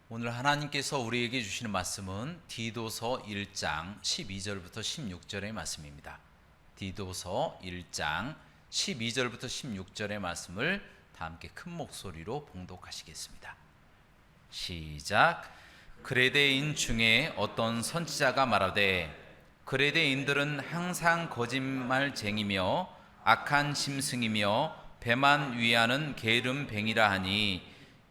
오늘 하나님께서 우리에게 주시는 말씀은 디도서 1장 12절부터 16절의 말씀입니다. 디도서 1장 12절부터 16절의 말씀을 다 함께 큰 목소리로 봉독하시겠습니다. 시작. 그레데인 중에 어떤 선지자가 말하되 그레데인들은 항상 거짓말쟁이며 악한 짐승이며 배만 위하는 게으름뱅이라 하니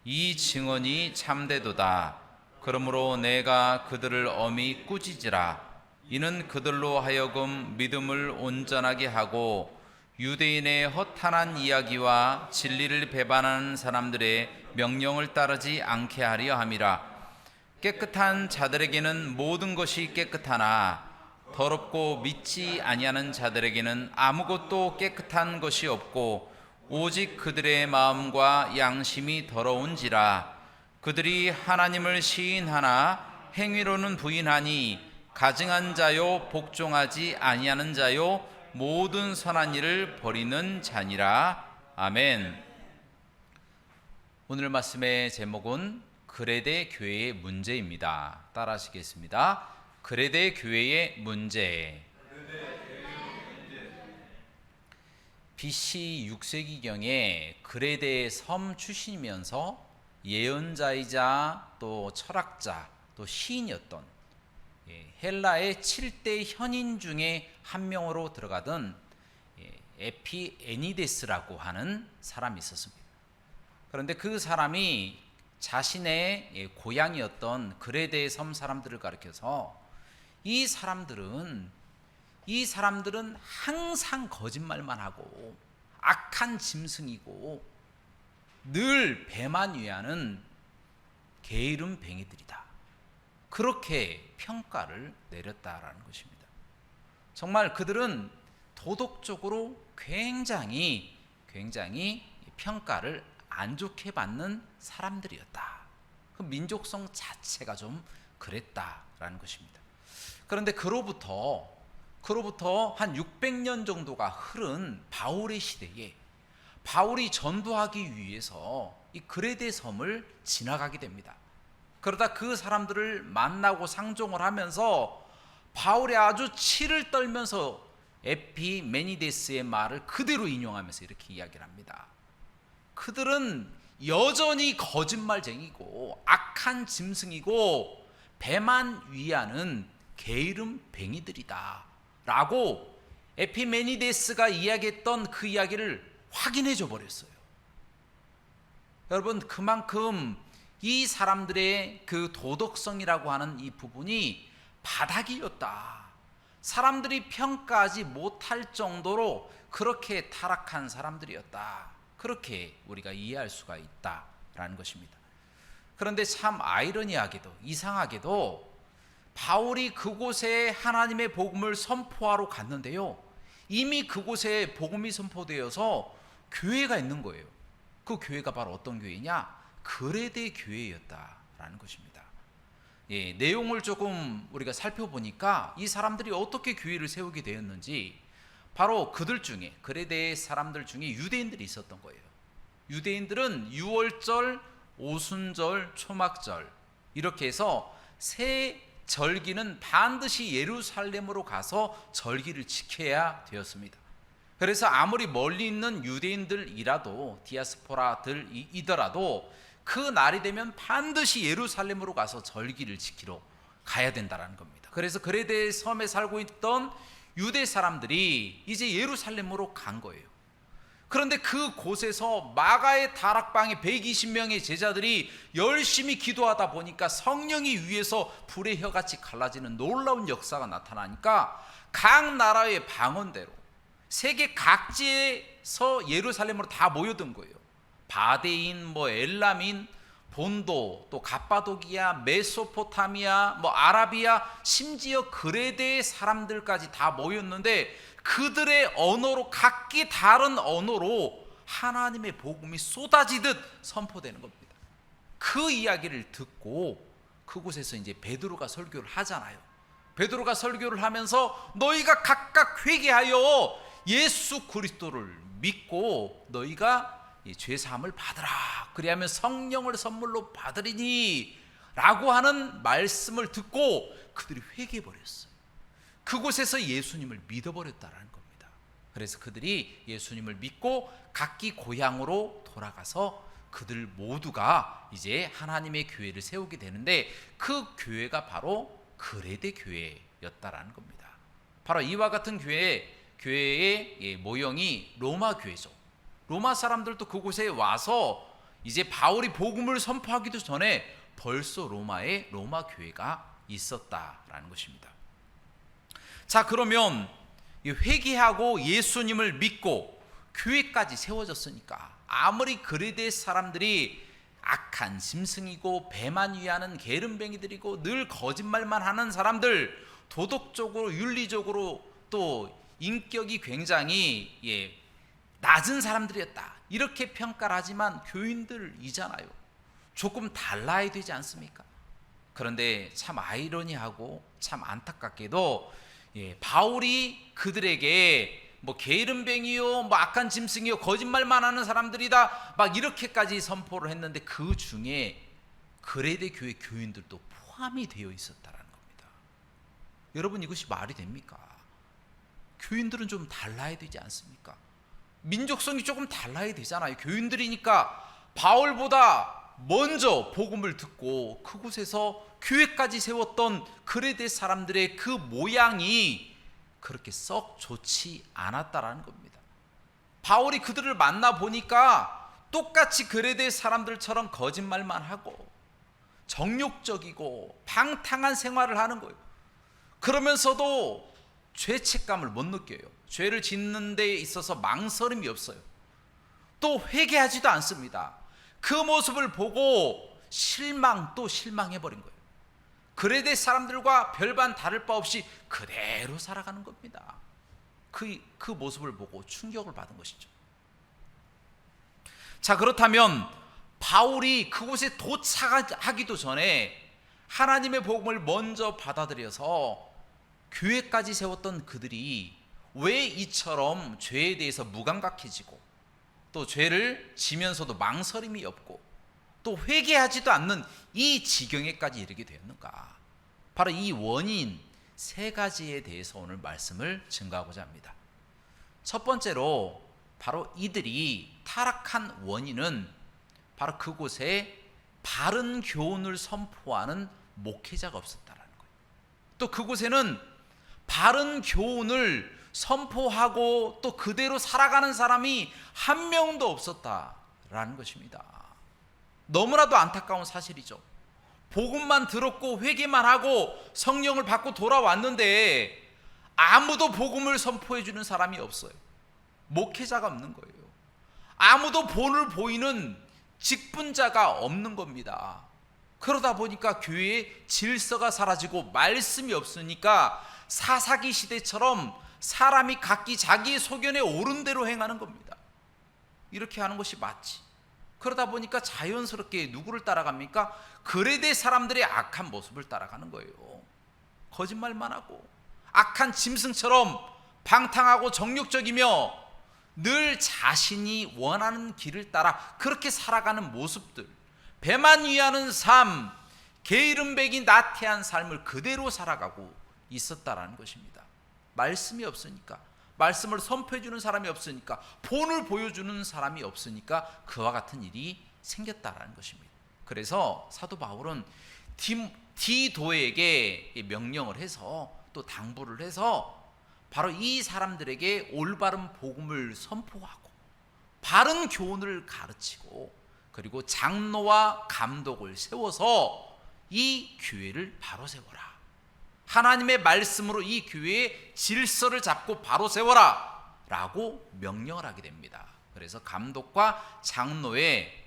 이 증언이 참되도다. 그러므로 내가 그들을 엄히 꾸짖으라. 이는 그들로 하여금 믿음을 온전하게 하고 유대인의 허탄한 이야기와 진리를 배반하는 사람들의 명령을 따르지 않게 하려 함이라. 깨끗한 자들에게는 모든 것이 깨끗하나 더럽고 믿지 아니하는 자들에게는 아무것도 깨끗한 것이 없고 오직 그들의 마음과 양심이 더러운지라. 그들이 하나님을 시인하나 행위로는 부인하니 가증한 자요 복종하지 아니하는 자요 모든 선한 일을 버리는 자니라. 아멘. 오늘 말씀의 제목은 그레데 교회의 문제입니다. 따라하시겠습니다. 그레데 교회의 문제. BC 6세기경에 그레데의 섬 출신이면서 예언자이자 또 철학자 또 시인이었던 헬라의 7대 현인 중에 한 명으로 들어가던 에피에니데스라고 하는 사람이 있었습니다. 그런데 그 사람이 자신의 고향이었던 그레데의 섬 사람들을 가리켜서 이 사람들은 항상 거짓말만 하고 악한 짐승이고 늘 배만 위하는 게으름뱅이들이다. 그렇게 평가를 내렸다라는 것입니다. 정말 그들은 도덕적으로 굉장히 평가를 안 좋게 받는 사람들이었다. 그 민족성 자체가 좀 그랬다라는 것입니다. 그런데 그로부터 한 600년 정도가 흐른 바울의 시대에 바울이 전도하기 위해서 이 그레데 섬을 지나가게 됩니다. 그러다 그 사람들을 만나고 상종을 하면서 바울이 아주 치를 떨면서 에피메니데스의 말을 그대로 인용하면서 이렇게 이야기를 합니다. 그들은 여전히 거짓말쟁이고 악한 짐승이고 배만 위하는 게으름뱅이들이다 라고 에피메니데스가 이야기했던 그 이야기를 확인해 줘 버렸어요. 여러분, 그만큼 이 사람들의 그 도덕성이라고 하는 이 부분이 바닥이었다. 사람들이 평가하지 못할 정도로 그렇게 타락한 사람들이었다. 그렇게 우리가 이해할 수가 있다라는 것입니다. 그런데 참 아이러니하게도 이상하게도 바울이 그곳에 하나님의 복음을 선포하러 갔는데요, 이미 그곳에 복음이 선포되어서 교회가 있는 거예요. 그 교회가 바로 어떤 교회냐? 그레데 교회였다라는 것입니다. 내용을 조금 우리가 살펴보니까 이 사람들이 어떻게 교회를 세우게 되었는지, 바로 그들 중에, 그레데 사람들 중에 유대인들이 있었던 거예요. 유대인들은 유월절, 오순절, 초막절 이렇게 해서 세 절기는 반드시 예루살렘으로 가서 절기를 지켜야 되었습니다. 그래서 아무리 멀리 있는 유대인들이라도, 디아스포라들이더라도 그 날이 되면 반드시 예루살렘으로 가서 절기를 지키러 가야 된다는 겁니다. 그래서 그레데 섬에 살고 있던 유대 사람들이 이제 예루살렘으로 간 거예요. 그런데 그곳에서 마가의 다락방에 120명의 제자들이 열심히 기도하다 보니까 성령이 위에서 불의 혀같이 갈라지는 놀라운 역사가 나타나니까 각 나라의 방언대로 세계 각지에서 예루살렘으로 다 모여든 거예요. 바데인, 엘람인, 본도, 또 갑바도기아, 메소포타미아, 아라비아, 심지어 그레데의 사람들까지 다 모였는데 그들의 언어로, 각기 다른 언어로 하나님의 복음이 쏟아지듯 선포되는 겁니다. 그 이야기를 듣고 그곳에서 이제 베드로가 설교를 하잖아요. 베드로가 설교를 하면서 너희가 각각 회개하여 예수 그리스도를 믿고 너희가 죄 사함을 받으라. 그리하면 성령을 선물로 받으리니 라고 하는 말씀을 듣고 그들이 회개해 버렸어요. 그곳에서 예수님을 믿어버렸다는 겁니다. 그래서 그들이 예수님을 믿고 각기 고향으로 돌아가서 그들 모두가 이제 하나님의 교회를 세우게 되는데, 그 교회가 바로 그레데 교회였다라는 겁니다. 바로 이와 같은 교회의 모형이 로마 교회죠. 로마 사람들도 그곳에 와서 이제 바울이 복음을 선포하기도 전에 벌써 로마에 로마 교회가 있었다라는 것입니다. 자, 그러면 회개하고 예수님을 믿고 교회까지 세워졌으니까 아무리 그레데 사람들이 악한 짐승이고 배만 위하는 게으름뱅이들이고 늘 거짓말만 하는 사람들, 도덕적으로 윤리적으로 또 인격이 굉장히 낮은 사람들이었다 이렇게 평가를 하지만 교인들이잖아요. 조금 달라야 되지 않습니까? 그런데 참 아이러니하고 참 안타깝게도 바울이 그들에게 게으름뱅이요, 악한 짐승이요, 거짓말만 하는 사람들이다 막 이렇게까지 선포를 했는데 그 중에 그레데 교회 교인들도 포함이 되어 있었다는 겁니다. 여러분, 이것이 말이 됩니까? 교인들은 좀 달라야 되지 않습니까? 민족성이 조금 달라야 되잖아요. 교인들이니까 바울보다 먼저 복음을 듣고 그곳에서 교회까지 세웠던 그레데 사람들의 그 모양이 그렇게 썩 좋지 않았다라는 겁니다. 바울이 그들을 만나 보니까 똑같이 그레데 사람들처럼 거짓말만 하고 정욕적이고 방탕한 생활을 하는 거예요. 그러면서도 죄책감을 못 느껴요. 죄를 짓는 데 있어서 망설임이 없어요. 또 회개하지도 않습니다. 그 모습을 보고 실망해버린 거예요. 그레데 사람들과 별반 다를 바 없이 그대로 살아가는 겁니다. 그 모습을 보고 충격을 받은 것이죠. 자, 그렇다면 바울이 그곳에 도착하기도 전에 하나님의 복음을 먼저 받아들여서 교회까지 세웠던 그들이 왜 이처럼 죄에 대해서 무감각해지고 또 죄를 지면서도 망설임이 없고 또 회개하지도 않는 이 지경에까지 이르게 되었는가? 바로 이 원인 3가지에 대해서 오늘 말씀을 증거하고자 합니다. 첫 번째로 바로 이들이 타락한 원인은 바로 그곳에 바른 교훈을 선포하는 목회자가 없었다는 거예요. 또 그곳에는 바른 교훈을 선포하고 또 그대로 살아가는 사람이 한 명도 없었다라는 것입니다. 너무나도 안타까운 사실이죠. 복음만 들었고 회개만 하고 성령을 받고 돌아왔는데 아무도 복음을 선포해 주는 사람이 없어요. 목회자가 없는 거예요. 아무도 본을 보이는 직분자가 없는 겁니다. 그러다 보니까 교회의 질서가 사라지고 말씀이 없으니까 사사기 시대처럼 사람이 각기 자기의 소견에 옳은 대로 행하는 겁니다. 이렇게 하는 것이 맞지. 그러다 보니까 자연스럽게 누구를 따라갑니까? 그레데 사람들의 악한 모습을 따라가는 거예요. 거짓말만 하고 악한 짐승처럼 방탕하고 정욕적이며 늘 자신이 원하는 길을 따라 그렇게 살아가는 모습들, 배만 위하는 삶, 게으름배기 나태한 삶을 그대로 살아가고 있었다라는 것입니다. 말씀이 없으니까, 말씀을 선포해 주는 사람이 없으니까, 본을 보여주는 사람이 없으니까 그와 같은 일이 생겼다라는 것입니다. 그래서 사도 바울은 디도에게 명령을 해서 또 당부를 해서 바로 이 사람들에게 올바른 복음을 선포하고 바른 교훈을 가르치고 그리고 장로와 감독을 세워서 이 교회를 바로 세워라. 하나님의 말씀으로 이 교회의 질서를 잡고 바로 세워라 라고 명령을 하게 됩니다. 그래서 감독과 장로의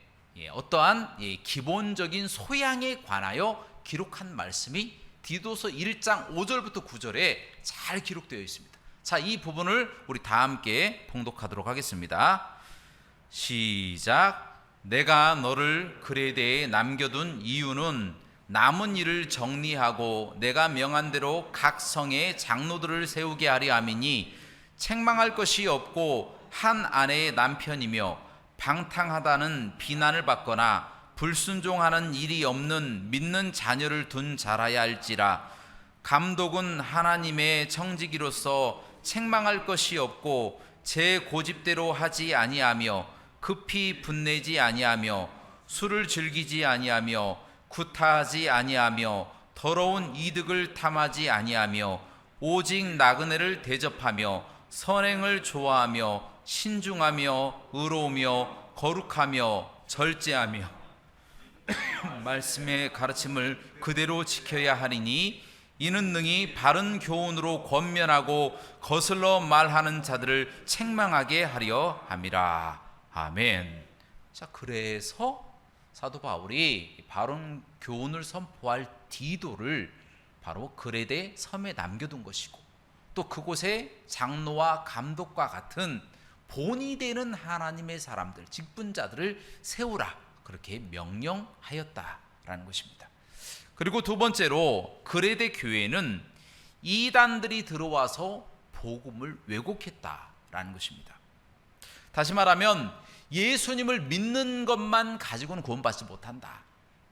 어떠한 기본적인 소양에 관하여 기록한 말씀이 디도서 1장 5절부터 9절에 잘 기록되어 있습니다. 자, 이 부분을 우리 다 함께 봉독하도록 하겠습니다. 시작. 내가 너를 그레데에 남겨둔 이유는 남은 일을 정리하고 내가 명한 대로 각 성에 장로들을 세우게 하려 함이니 책망할 것이 없고 한 아내의 남편이며 방탕하다는 비난을 받거나 불순종하는 일이 없는 믿는 자녀를 둔 자라야 할지라. 감독은 하나님의 청지기로서 책망할 것이 없고 제 고집대로 하지 아니하며 급히 분내지 아니하며 술을 즐기지 아니하며 구타하지 아니하며 더러운 이득을 탐하지 아니하며 오직 나그네를 대접하며 선행을 좋아하며 신중하며 의로우며 거룩하며 절제하며 말씀의 가르침을 그대로 지켜야 하리니 이는 능히 바른 교훈으로 권면하고 거슬러 말하는 자들을 책망하게 하려 함이라. 아멘. 자, 그래서 사도 바울이 바른 교훈을 선포할 디도를 바로 그레데 섬에 남겨둔 것이고, 또 그곳에 장로와 감독과 같은 본이 되는 하나님의 사람들, 직분자들을 세우라, 그렇게 명령하였다라는 것입니다. 그리고 두 번째로 그레데 교회는 이단들이 들어와서 복음을 왜곡했다라는 것입니다. 다시 말하면 예수님을 믿는 것만 가지고는 구원받지 못한다.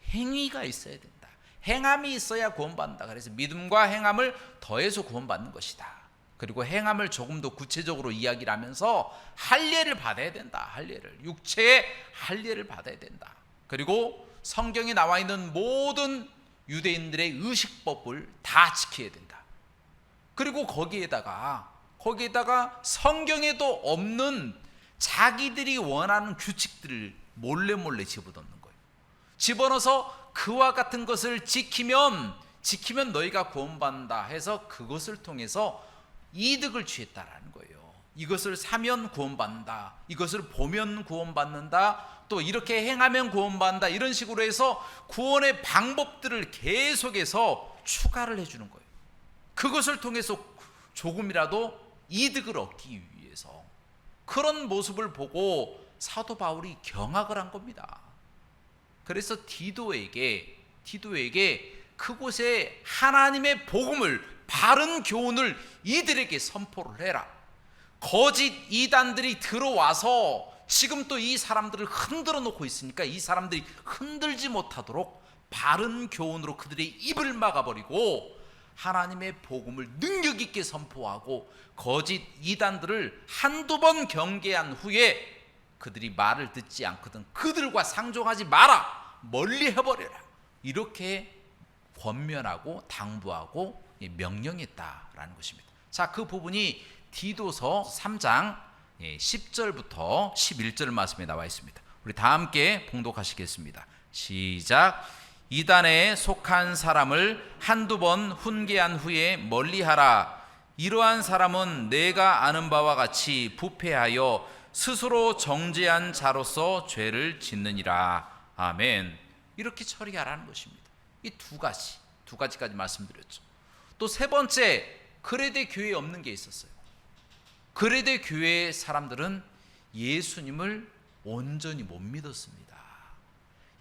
행위가 있어야 된다. 행함이 있어야 구원받는다. 그래서 믿음과 행함을 더해서 구원받는 것이다. 그리고 행함을 조금 더 구체적으로 이야기를 하면서 할례를 받아야 된다. 할례를, 육체의 할례를 받아야 된다. 그리고 성경에 나와 있는 모든 유대인들의 의식법을 다 지켜야 된다. 그리고 거기에다가 성경에도 없는 자기들이 원하는 규칙들을 몰래 집어넣는 거예요. 집어넣어서 그와 같은 것을 지키면 너희가 구원받는다 해서 그것을 통해서 이득을 취했다라는 거예요. 이것을 사면 구원받는다, 이것을 보면 구원받는다, 또 이렇게 행하면 구원받는다, 이런 식으로 해서 구원의 방법들을 계속해서 추가를 해주는 거예요. 그것을 통해서 조금이라도 이득을 얻기 위해서. 그런 모습을 보고 사도 바울이 경악을 한 겁니다. 그래서 디도에게 그곳에 하나님의 복음을, 바른 교훈을 이들에게 선포를 해라. 거짓 이단들이 들어와서 지금 또 이 사람들을 흔들어 놓고 있으니까 이 사람들이 흔들지 못하도록 바른 교훈으로 그들의 입을 막아버리고 하나님의 복음을 능력 있게 선포하고 거짓 이단들을 한두 번 경계한 후에 그들이 말을 듣지 않거든 그들과 상종하지 마라, 멀리 해버려라, 이렇게 권면하고 당부하고 명령했다라는 것입니다. 자, 그 부분이 디도서 3장 10절부터 11절 말씀에 나와 있습니다. 우리 다 함께 봉독하시겠습니다. 시작. 이단에 속한 사람을 한두 번 훈계한 후에 멀리하라. 이러한 사람은 내가 아는 바와 같이 부패하여 스스로 정죄한 자로서 죄를 짓느니라. 아멘. 이렇게 처리하라는 것입니다. 이 두 가지까지 말씀드렸죠. 또 세 번째, 그레데 교회에 없는 게 있었어요. 그레데 교회의 사람들은 예수님을 온전히 못 믿었습니다.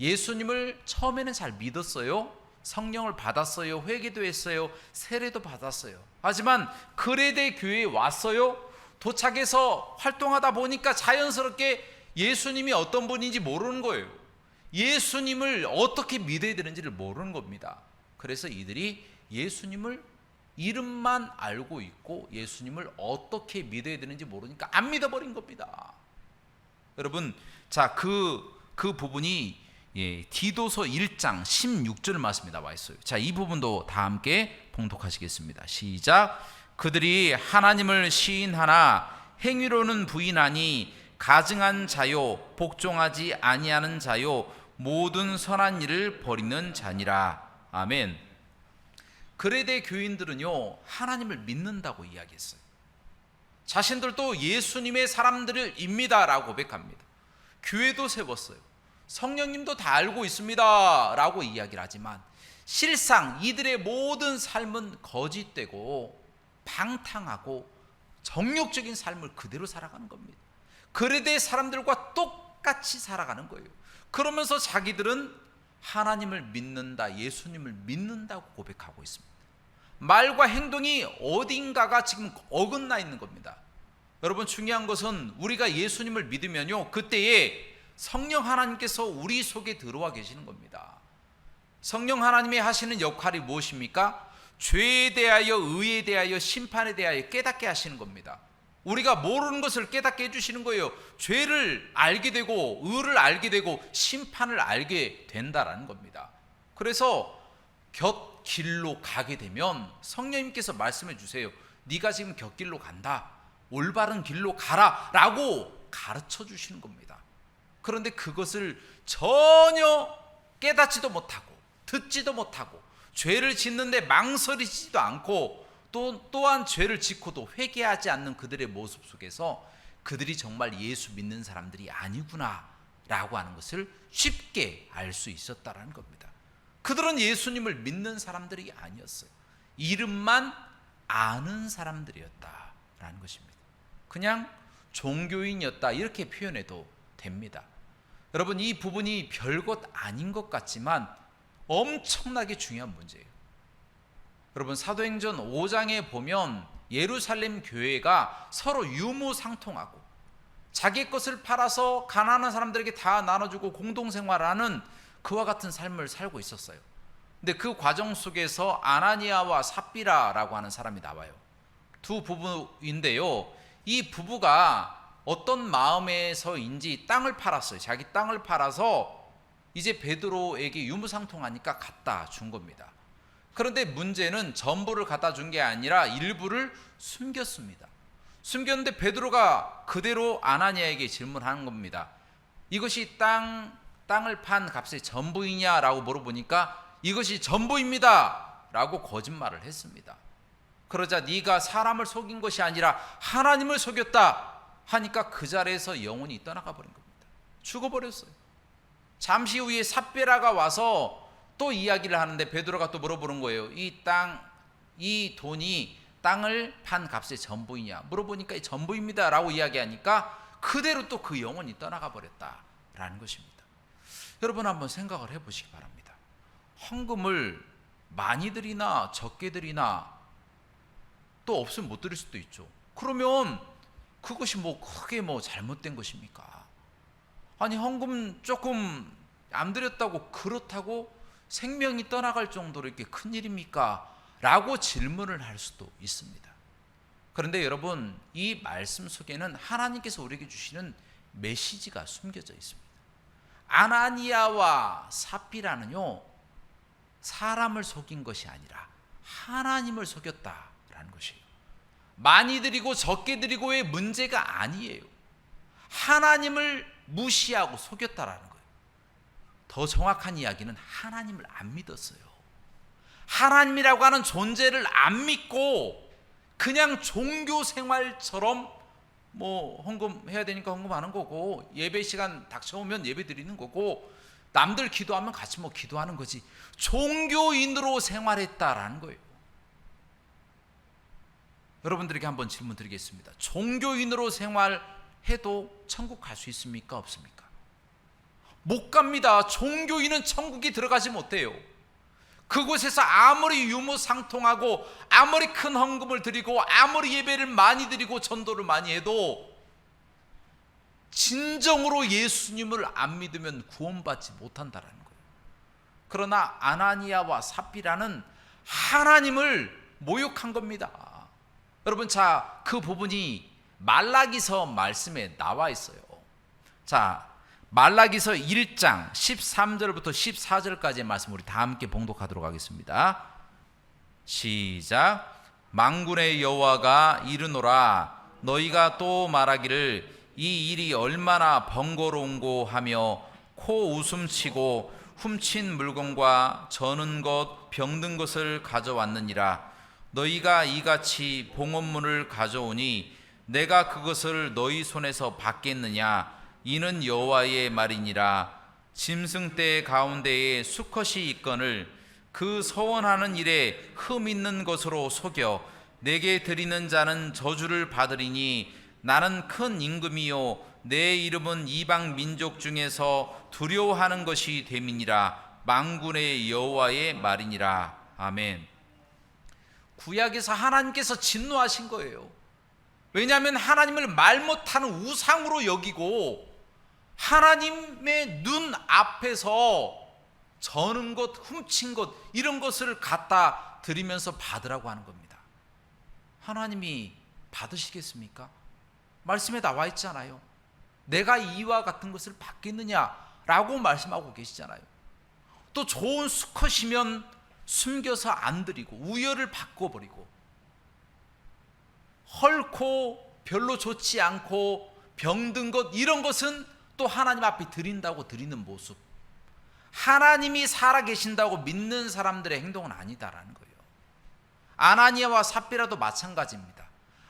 예수님을 처음에는 잘 믿었어요. 성령을 받았어요. 회개도 했어요. 세례도 받았어요. 하지만 그레데 교회에 왔어요. 도착해서 활동하다 보니까 자연스럽게 예수님이 어떤 분인지 모르는 거예요. 예수님을 어떻게 믿어야 되는지를 모르는 겁니다. 그래서 이들이 예수님을 이름만 알고 있고 예수님을 어떻게 믿어야 되는지 모르니까 안 믿어버린 겁니다. 여러분, 자, 그 부분이 디도서 1장 16절 말씀에 나와 있어요. 자, 이 부분도 다 함께 봉독하시겠습니다. 시작. 그들이 하나님을 시인하나 행위로는 부인하니 가증한 자요 복종하지 아니하는 자요 모든 선한 일을 버리는 자니라. 아멘. 그레데 교인들은요, 하나님을 믿는다고 이야기했어요. 자신들도 예수님의 사람들입니다라고 고백합니다. 교회도 세웠어요. 성령님도 다 알고 있습니다 라고 이야기를 하지만 실상 이들의 모든 삶은 거짓되고 방탕하고 정욕적인 삶을 그대로 살아가는 겁니다. 그레데 사람들과 똑같이 살아가는 거예요. 그러면서 자기들은 하나님을 믿는다, 예수님을 믿는다고 고백하고 있습니다. 말과 행동이 어딘가가 지금 어긋나 있는 겁니다. 여러분, 중요한 것은 우리가 예수님을 믿으면요, 그때에 성령 하나님께서 우리 속에 들어와 계시는 겁니다. 성령 하나님이 하시는 역할이 무엇입니까? 죄에 대하여, 의에 대하여, 심판에 대하여 깨닫게 하시는 겁니다. 우리가 모르는 것을 깨닫게 해주시는 거예요. 죄를 알게 되고, 의를 알게 되고, 심판을 알게 된다라는 겁니다. 그래서 곁길로 가게 되면 성령님께서 말씀해 주세요. 네가 지금 곁길로 간다, 올바른 길로 가라 라고 가르쳐 주시는 겁니다. 그런데 그것을 전혀 깨닫지도 못하고 듣지도 못하고 죄를 짓는데 망설이지도 않고 또한 죄를 짓고도 회개하지 않는 그들의 모습 속에서 그들이 정말 예수 믿는 사람들이 아니구나 라고 하는 것을 쉽게 알 수 있었다라는 겁니다. 그들은 예수님을 믿는 사람들이 아니었어요. 이름만 아는 사람들이었다라는 것입니다. 그냥 종교인이었다 이렇게 표현해도 됩니다. 여러분, 이 부분이 별것 아닌 것 같지만 엄청나게 중요한 문제예요. 여러분, 사도행전 5장에 보면 예루살렘 교회가 서로 유무상통하고 자기 것을 팔아서 가난한 사람들에게 다 나눠주고 공동생활하는 그와 같은 삶을 살고 있었어요. 근데 그 과정 속에서 아나니아와 삽비라라고 하는 사람이 나와요. 두 부부인데요, 이 부부가 어떤 마음에서인지 땅을 팔았어요. 자기 땅을 팔아서 이제 베드로에게 유무상통하니까 갖다 준 겁니다. 그런데 문제는 전부를 갖다 준 게 아니라 일부를 숨겼습니다. 숨겼는데 베드로가 그대로 아나니아에게 질문하는 겁니다. 이것이 땅을 판 값의 전부이냐라고 물어보니까 이것이 전부입니다 라고 거짓말을 했습니다. 그러자 네가 사람을 속인 것이 아니라 하나님을 속였다 하니까 그 자리에서 영혼이 떠나가 버린 겁니다. 죽어버렸어요. 잠시 후에 삽비라가 와서 또 이야기를 하는데 베드로가 또 물어보는 거예요. 이 돈이 땅을 판 값의 전부이냐 물어보니까 전부입니다 라고 이야기하니까 그대로 또 그 영혼이 떠나가 버렸다라는 것입니다. 여러분, 한번 생각을 해보시기 바랍니다. 헌금을 많이 드리나 적게 드리나 또 없으면 못 드릴 수도 있죠. 그러면 그것이 크게 잘못된 것입니까? 아니, 헌금 조금 안 드렸다고 그렇다고 생명이 떠나갈 정도로 이렇게 큰일입니까? 라고 질문을 할 수도 있습니다. 그런데 여러분, 이 말씀 속에는 하나님께서 우리에게 주시는 메시지가 숨겨져 있습니다. 아나니아와 삽비라는요, 사람을 속인 것이 아니라 하나님을 속였다라는 것이에요. 많이 드리고 적게 드리고의 문제가 아니에요. 하나님을 무시하고 속였다라는 거예요. 더 정확한 이야기는 하나님을 안 믿었어요. 하나님이라고 하는 존재를 안 믿고 그냥 종교 생활처럼 헌금해야 되니까 헌금하는 거고, 예배 시간 닥쳐오면 예배 드리는 거고, 남들 기도하면 같이 기도하는 거지, 종교인으로 생활했다라는 거예요. 여러분들에게 한번 질문 드리겠습니다. 종교인으로 생활해도 천국 갈 수 있습니까? 없습니까? 못 갑니다. 종교인은 천국에 들어가지 못해요. 그곳에서 아무리 유무상통하고 아무리 큰 헌금을 드리고 아무리 예배를 많이 드리고 전도를 많이 해도 진정으로 예수님을 안 믿으면 구원받지 못한다라는 거예요. 그러나 아나니아와 삽비라는 하나님을 모욕한 겁니다. 여러분, 자, 그 부분이 말라기서 말씀에 나와 있어요. 자, 말라기서 1장 13절부터 14절까지의 말씀 우리 다 함께 봉독하도록 하겠습니다. 시작. 만군의 여호와가 이르노라, 너희가 또 말하기를 이 일이 얼마나 번거로운고 하며 코 웃음치고 훔친 물건과 저는 것 병든 것을 가져왔느니라. 너희가 이같이 봉헌물을 가져오니 내가 그것을 너희 손에서 받겠느냐? 이는 여호와의 말이니라. 짐승 떼 가운데에 수컷이 있거늘 그 서원하는 일에 흠 있는 것으로 속여 내게 드리는 자는 저주를 받으리니 나는 큰 임금이요 내 이름은 이방 민족 중에서 두려워하는 것이 됨이니라. 만군의 여호와의 말이니라. 아멘. 구약에서 하나님께서 진노하신 거예요. 왜냐하면 하나님을 말 못하는 우상으로 여기고 하나님의 눈 앞에서 저는 것, 훔친 것, 이런 것을 갖다 드리면서 받으라고 하는 겁니다. 하나님이 받으시겠습니까? 말씀에 나와 있잖아요. 내가 이와 같은 것을 받겠느냐라고 말씀하고 계시잖아요. 또 좋은 수컷이면 숨겨서 안 드리고 우열을 바꿔버리고, 헐고 별로 좋지 않고 병든 것, 이런 것은 또 하나님 앞에 드린다고 드리는 모습, 하나님이 살아계신다고 믿는 사람들의 행동은 아니다라는 거예요. 아나니아와 삽비라도 마찬가지입니다.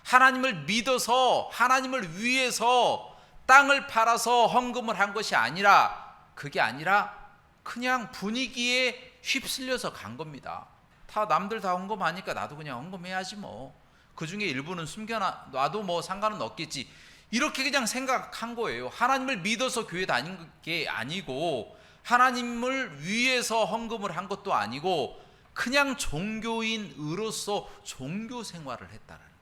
하나님을 믿어서, 하나님을 위해서 땅을 팔아서 헌금을 한 것이 아니라, 그게 아니라 그냥 분위기에 휩쓸려서 간 겁니다. 다 남들 다 헌금하니까 나도 그냥 헌금해야지 뭐, 그 중에 일부는 숨겨놔도 뭐 상관은 없겠지, 이렇게 그냥 생각한 거예요. 하나님을 믿어서 교회 다닌 게 아니고, 하나님을 위해서 헌금을 한 것도 아니고, 그냥 종교인으로서 종교 생활을 했다는 거예요.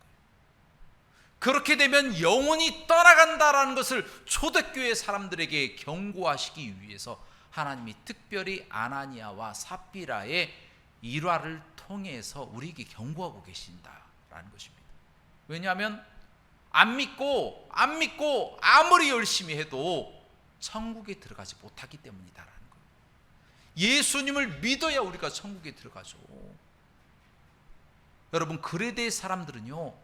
그렇게 되면 영혼이 떠나간다라는 것을 초대교회 사람들에게 경고하시기 위해서 하나님이 특별히 아나니아와 삽비라의 일화를 통해서 우리에게 경고하고 계신다라는 것입니다. 왜냐하면 안 믿고 아무리 열심히 해도 천국에 들어가지 못하기 때문이다라는 거예요. 예수님을 믿어야 우리가 천국에 들어가죠. 여러분, 그레데 사람들은요,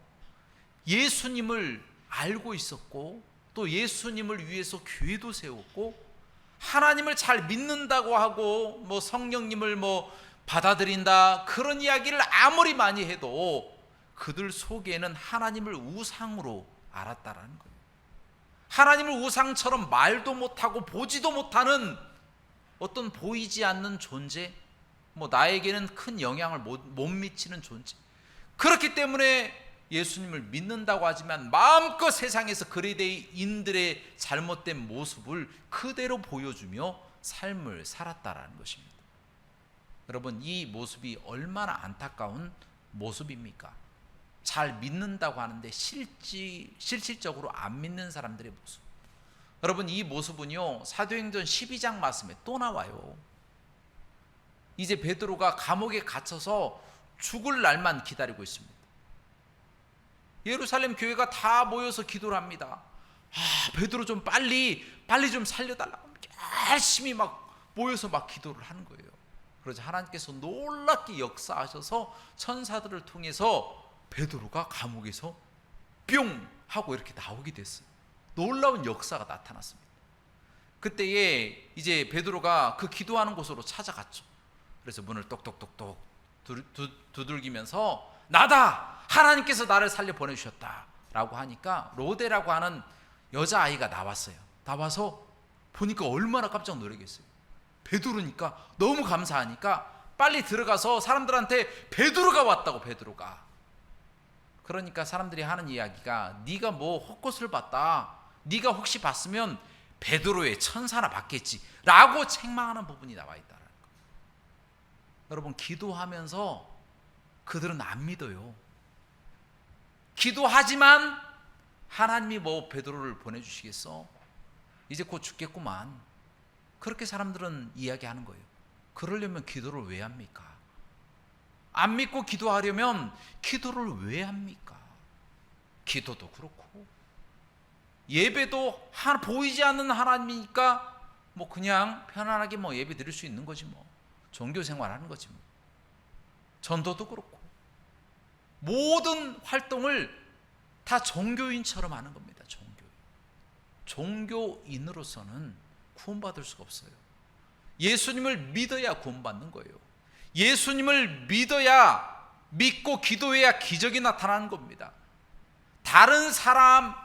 예수님을 알고 있었고, 또 예수님을 위해서 교회도 세웠고, 하나님을 잘 믿는다고 하고, 뭐 성령님을 뭐 받아들인다, 그런 이야기를 아무리 많이 해도 그들 속에는 하나님을 우상으로 알았다라는 거예요. 하나님을 우상처럼 말도 못하고 보지도 못하는 어떤 보이지 않는 존재, 뭐 나에게는 큰 영향을 못 미치는 존재, 그렇기 때문에 예수님을 믿는다고 하지만 마음껏 세상에서 그리스도인들의 잘못된 모습을 그대로 보여주며 삶을 살았다라는 것입니다. 여러분, 이 모습이 얼마나 안타까운 모습입니까? 잘 믿는다고 하는데 실질적으로 안 믿는 사람들의 모습. 여러분, 이 모습은요, 사도행전 12장 말씀에 또 나와요. 이제 베드로가 감옥에 gat혀서 죽을 날만 기다리고 있습니다. 예루살렘 교회가 다 모여서 기도를 합니다. 베드로 좀 빨리 좀 살려달라고 열심히 막 모여서 막 기도를 하는 거예요. 그래서 하나님께서 놀랍게 역사하셔서 천사들을 통해서 베드로가 감옥에서 뿅 하고 이렇게 나오게 됐어요. 놀라운 역사가 나타났습니다. 그때에 이제 베드로가 그 기도하는 곳으로 찾아갔죠. 그래서 문을 똑똑똑똑 두들기면서 나다! 하나님께서 나를 살려 보내주셨다 라고 하니까 로데라고 하는 여자아이가 나왔어요. 나와서 보니까 얼마나 깜짝 놀라겠어요. 베드로니까 너무 감사하니까 빨리 들어가서 사람들한테 베드로가 왔다고, 베드로가. 그러니까 사람들이 하는 이야기가, 네가 뭐 헛것을 봤다, 네가 혹시 봤으면 베드로의 천사나 봤겠지 라고 책망하는 부분이 나와 있다는 거예요. 여러분, 기도하면서 그들은 안 믿어요. 기도하지만 하나님이 뭐 베드로를 보내주시겠어? 이제 곧 죽겠구만. 그렇게 사람들은 이야기하는 거예요. 그러려면 기도를 왜 합니까? 안 믿고 기도하려면 기도를 왜 합니까? 기도도 그렇고 예배도 보이지 않는 하나님이니까 뭐 그냥 편안하게 뭐 예배 드릴 수 있는 거지 뭐. 종교 생활하는 거지 뭐. 전도도 그렇고 모든 활동을 다 종교인처럼 하는 겁니다. 종교인으로서는 구원받을 수가 없어요. 예수님을 믿어야 구원받는 거예요. 예수님을 믿고 기도해야 기적이 나타나는 겁니다. 다른 사람의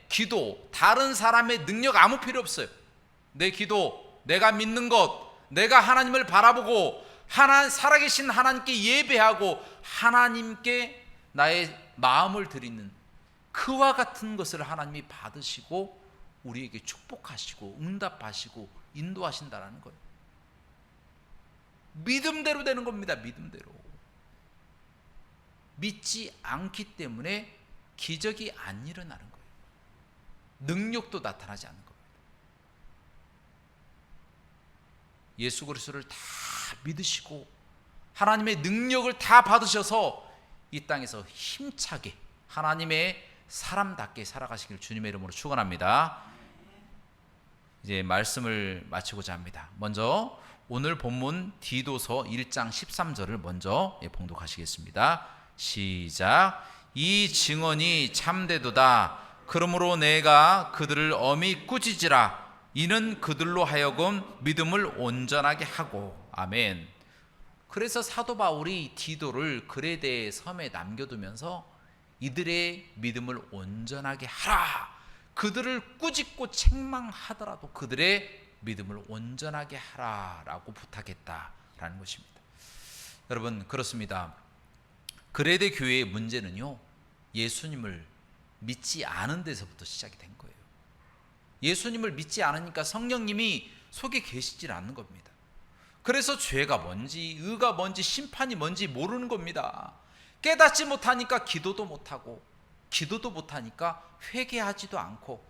기도, 다른 사람의 능력 아무 필요 없어요. 내 기도, 내가 믿는 것, 내가 하나님을 바라보고 살아계신 하나님께 예배하고 하나님께 나의 마음을 드리는 그와 같은 것을 하나님이 받으시고 우리에게 축복하시고 응답하시고 인도하신다라는 거예요. 믿음대로 되는 겁니다. 믿음대로. 믿지 않기 때문에 기적이 안 일어나는 거예요. 능력도 나타나지 않는 겁니다. 예수 그리스도를 다 믿으시고 하나님의 능력을 다 받으셔서 이 땅에서 힘차게 하나님의 사람답게 살아가시길 주님의 이름으로 축원합니다. 이제 말씀을 마치고자 합니다. 먼저 오늘 본문 디도서 1장 13절을 먼저 봉독하시겠습니다. 시작. 이 증언이 참되도다. 그러므로 내가 그들을 엄히 꾸짖으라. 이는 그들로 하여금 믿음을 온전하게 하고. 아멘. 그래서 사도 바울이 디도를 그레데 섬에 남겨두면서 이들의 믿음을 온전하게 하라. 그들을 꾸짖고 책망하더라도 그들의 믿음을 온전하게 하라라고 부탁했다라는 것입니다. 여러분, 그렇습니다. 그레데 교회의 문제는요, 예수님을 믿지 않은 데서부터 시작이 된 거예요. 예수님을 믿지 않으니까 성령님이 속에 계시질 않는 겁니다. 그래서 죄가 뭔지 의가 뭔지 심판이 뭔지 모르는 겁니다. 깨닫지 못하니까 기도도 못하고, 기도도 못하니까 회개하지도 않고,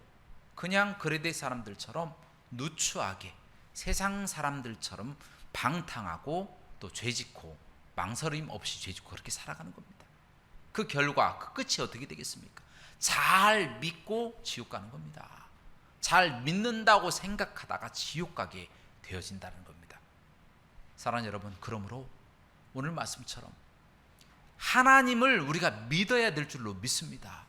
그냥 그레데 사람들처럼 누추하게 세상 사람들처럼 방탕하고 또 죄짓고 망설임 없이 죄짓고 그렇게 살아가는 겁니다. 그 결과 그 끝이 어떻게 되겠습니까? 잘 믿고 지옥 가는 겁니다. 잘 믿는다고 생각하다가 지옥 가게 되어진다는 겁니다. 사랑하는 여러분, 그러므로 오늘 말씀처럼 하나님을 우리가 믿어야 될 줄로 믿습니다.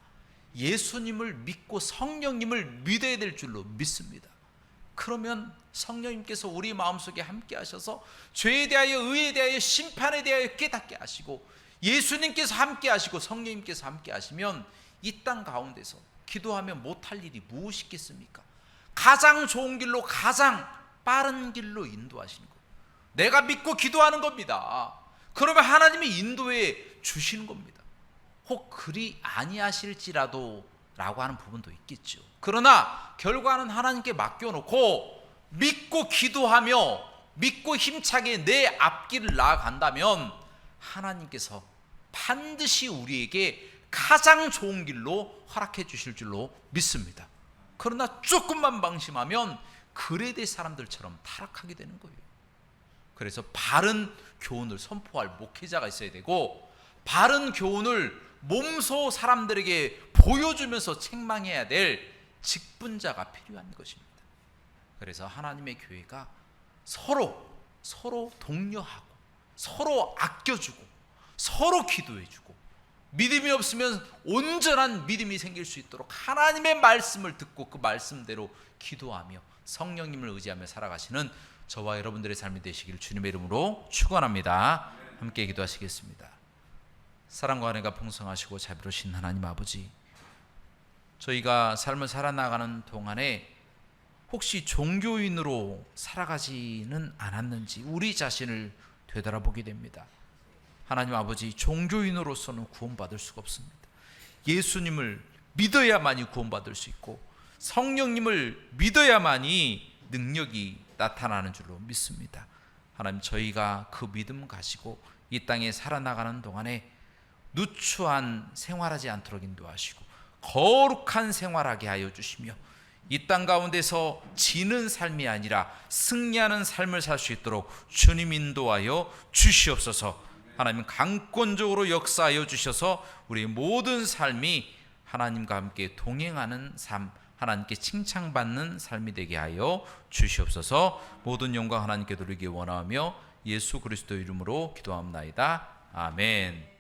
예수님을 믿고 성령님을 믿어야 될 줄로 믿습니다. 그러면 성령님께서 우리 마음속에 함께 하셔서 죄에 대하여 의에 대하여 심판에 대하여 깨닫게 하시고, 예수님께서 함께 하시고 성령님께서 함께 하시면 이 땅 가운데서 기도하면 못할 일이 무엇이 있겠습니까? 가장 좋은 길로, 가장 빠른 길로 인도하시는 거예요. 내가 믿고 기도하는 겁니다. 그러면 하나님이 인도해 주시는 겁니다. 혹 그리 아니하실지라도 라고 하는 부분도 있겠죠. 그러나 결과는 하나님께 맡겨놓고 믿고 기도하며 믿고 힘차게 내 앞길을 나아간다면 하나님께서 반드시 우리에게 가장 좋은 길로 허락해 주실 줄로 믿습니다. 그러나 조금만 방심하면 그레데 사람들처럼 타락하게 되는 거예요. 그래서 바른 교훈을 선포할 목회자가 있어야 되고, 바른 교훈을 몸소 사람들에게 보여주면서 책망해야 될 직분자가 필요한 것입니다. 그래서 하나님의 교회가 서로 독려하고 서로 아껴주고 서로 기도해주고, 믿음이 없으면 온전한 믿음이 생길 수 있도록 하나님의 말씀을 듣고 그 말씀대로 기도하며 성령님을 의지하며 살아가시는 저와 여러분들의 삶이 되시기를 주님의 이름으로 축원합니다. 함께 기도하시겠습니다. 사랑과 은혜가 풍성하시고 자비로우신 하나님 아버지, 저희가 삶을 살아나가는 동안에 혹시 종교인으로 살아가지는 않았는지 우리 자신을 되돌아보게 됩니다. 하나님 아버지, 종교인으로서는 구원받을 수가 없습니다. 예수님을 믿어야만이 구원받을 수 있고 성령님을 믿어야만이 능력이 나타나는 줄로 믿습니다. 하나님, 저희가 그 믿음 가지고 이 땅에 살아나가는 동안에 누추한 생활하지 않도록 인도하시고 거룩한 생활하게 하여 주시며, 이 땅 가운데서 지는 삶이 아니라 승리하는 삶을 살 수 있도록 주님 인도하여 주시옵소서. 하나님, 강권적으로 역사하여 주셔서 우리 모든 삶이 하나님과 함께 동행하는 삶, 하나님께 칭찬받는 삶이 되게 하여 주시옵소서. 모든 영광 하나님께 돌리기 원하며 예수 그리스도 이름으로 기도합나이다. 아멘.